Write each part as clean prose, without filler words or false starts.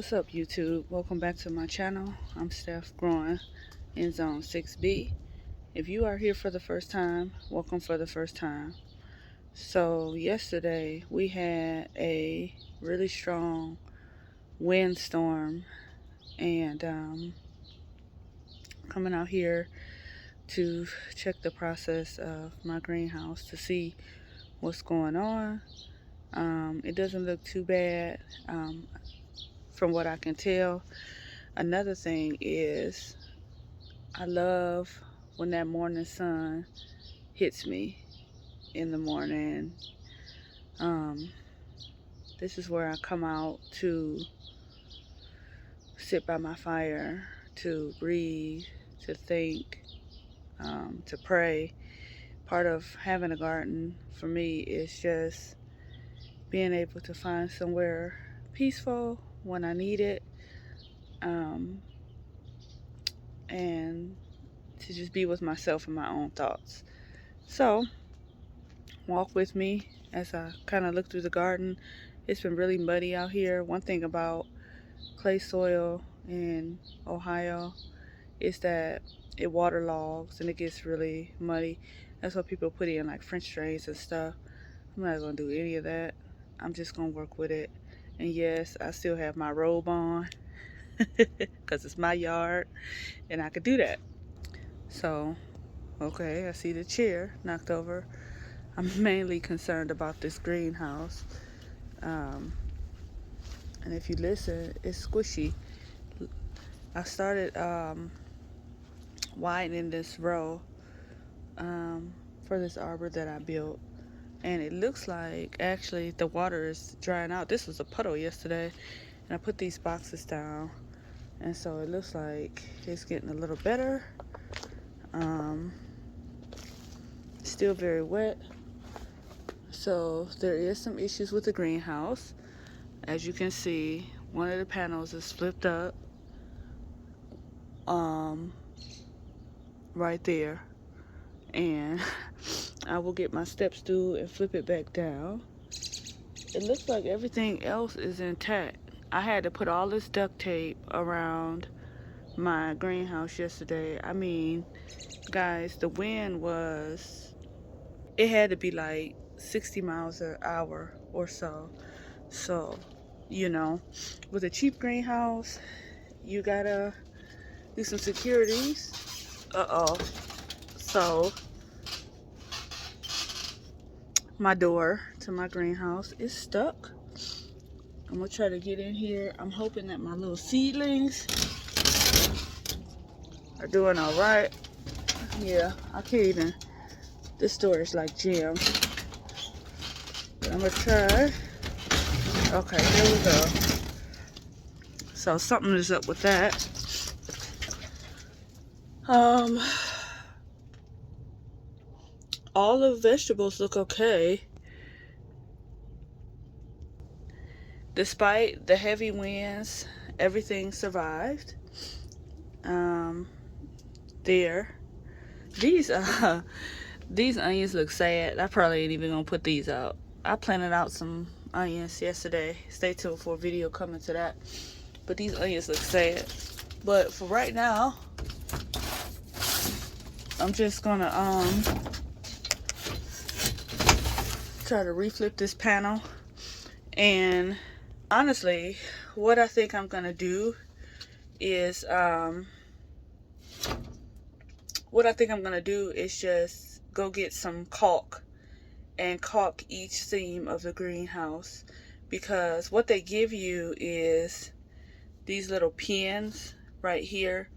What's up, YouTube? Welcome back to my channel. I'm Steph, growing in zone 6B. If you are here for the first time, welcome for the first time. So yesterday we had a really strong windstorm, and coming out here to check the process of my greenhouse to see what's going on. It doesn't look too bad from what I can tell. Another thing is, I love when that morning sun hits me in the morning. This is where I come out to sit by my fire, to breathe, to think, to pray. Part of having a garden for me is just being able to find somewhere peaceful when I need it, and to just be with myself and my own thoughts. So walk with me as I kind of look through the garden. It's been really muddy out here. One thing about clay soil in Ohio is that it waterlogs and it gets really muddy. That's why people put in like French drains and stuff. I'm not gonna do any of that. I'm just gonna work with it. And yes, I still have my robe on because it's my yard and I could do that. So, okay, I see the chair knocked over. I'm mainly concerned about this greenhouse. And if you listen, it's squishy. I started widening this row for this arbor that I built. And it looks like actually the water is drying out. This was a puddle yesterday. And I put these boxes down. And so it looks like it's getting a little better. Still very wet. So there is some issues with the greenhouse. As you can see, one of the panels is flipped up right there, and I will get my step stool and flip it back down. It looks like everything else is intact. I had to put all this duct tape around my greenhouse yesterday. I mean, guys, the wind it had to be like 60 miles an hour or so. So, you know, with a cheap greenhouse, you gotta do some securities. So, my door to my greenhouse is stuck. I'm gonna try to get in here. I'm hoping that my little seedlings are doing all right. Yeah, I can't even. This door is like jammed. But I'm gonna try. Okay, here we go. So something is up with that. All the vegetables look okay. Despite the heavy winds, everything survived. There. These onions look sad. I probably ain't even gonna put these out. I planted out some onions yesterday. Stay tuned for a video coming to that. But these onions look sad. But for right now, I'm just gonna try to reflip this panel. And honestly, what I think I'm gonna do is just go get some caulk and caulk each seam of the greenhouse, because what they give you is these little pins right here,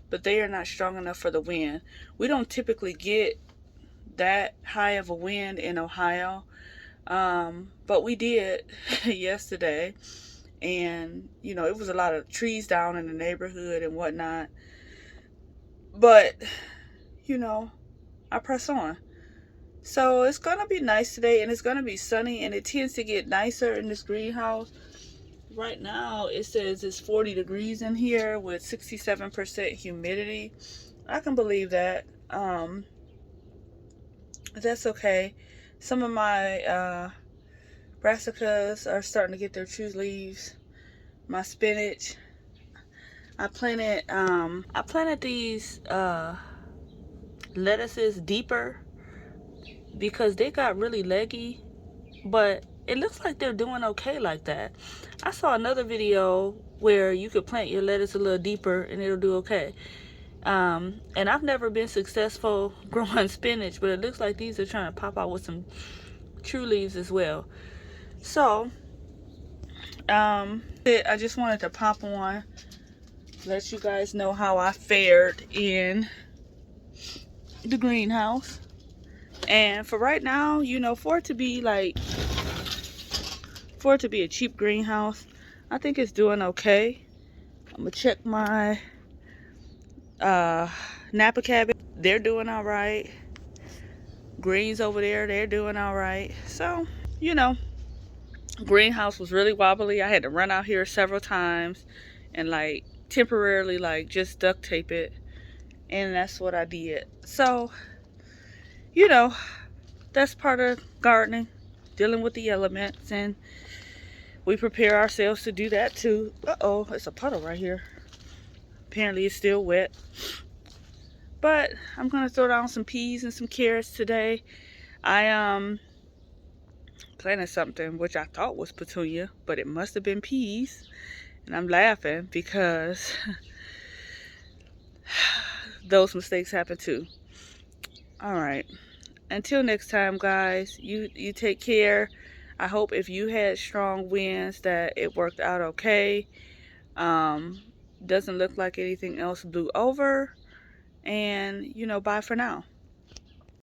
but they are not strong enough for the wind. We don't typically get that high of a wind in Ohio, but we did yesterday. And you know, it was a lot of trees down in the neighborhood and whatnot, but you know, I press on. So it's gonna be nice today, and it's gonna be sunny, and it tends to get nicer in this greenhouse. Right now it says it's 40 degrees in here with 67% humidity. I can believe that. That's okay. Some of my brassicas are starting to get their true leaves. my spinach. I planted these lettuces deeper because they got really leggy, but it looks like they're doing okay like that. I saw another video where you could plant your lettuce a little deeper and it'll do okay. And I've never been successful growing spinach, but it looks like these are trying to pop out with some true leaves as well. So I just wanted to pop on, let you guys know how I fared in the greenhouse. And for right now, you know, for it to be a cheap greenhouse, I think it's doing okay. I'm gonna check my Napa cabbage. They're doing all right. Greens over there, they're doing all right. So, you know, greenhouse was really wobbly. I had to run out here several times and like temporarily like just duct tape it, and that's what I did. So, you know, that's part of gardening, dealing with the elements, and we prepare ourselves to do that too. Uh-oh, it's a puddle right here. Apparently it's still wet. But I'm gonna throw down some peas and some carrots today. I planted something which I thought was petunia, but it must have been peas. And I'm laughing because those mistakes happen too. Alright. Until next time, guys, you take care. I hope if you had strong winds that it worked out okay. Doesn't look like anything else blew over. And, you know, bye for now.